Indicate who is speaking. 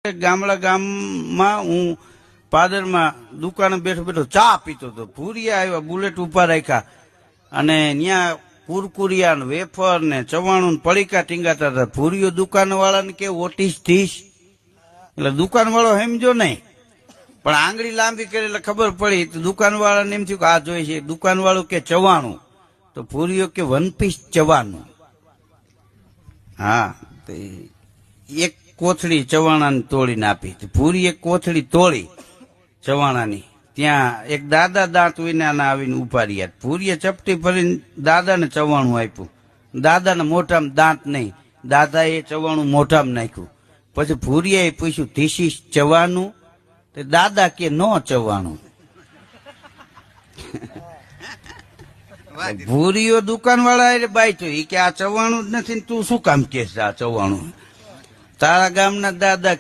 Speaker 1: ગામડા ગામમાં હું પાદરમાં દુકાને બેઠો બેઠો ચા પીતો હતો. ભૂરિયા આવ્યા, બુલેટ ઉભા રાખ્યા અને ત્યાં કુરકુરિયા ને વેફર ને ચવાણું પડીકા ટીંગાતા હતા. ભૂરિયો દુકાનવાળાને કે ઓટીસ ધીસ, એટલે દુકાનવાળો સમજો નહીં, પણ આંગળી લાંબી કરી એટલે ખબર પડી. તો દુકાનવાળાને એમ થયું કે આ જોઈ છે. દુકાનવાળું કે ચવાણું, તો ભૂરિયો કે 1 પીસ ચવાનું. હા, એક કોથળી ચવાણાની તોડીને આપી. પૂરી એક કોથળી તોડી ચવાણાની, ત્યાં એક દાદા દાંત વિનાના આવીને ઉભા રહ્યા. પૂરીએ ચપટી ભરીને દાદાને ચવાણું આપ્યું. દાદાને મોઢામાં દાંત નહીં, દાદાએ ચવાણું મોઢામાં નાખ્યું. પછી ભૂરિયાએ પૂછ્યું, ધીસ ઇઝ ચવાનું? તે દાદા કે નો ચવાણું. ભૂરિયો દુકાનવાળા બાઈ તો એ કે આ ચવાણું જ નથી, તું શું કામ કે આ ચવાણું? તારા ગામના દાદા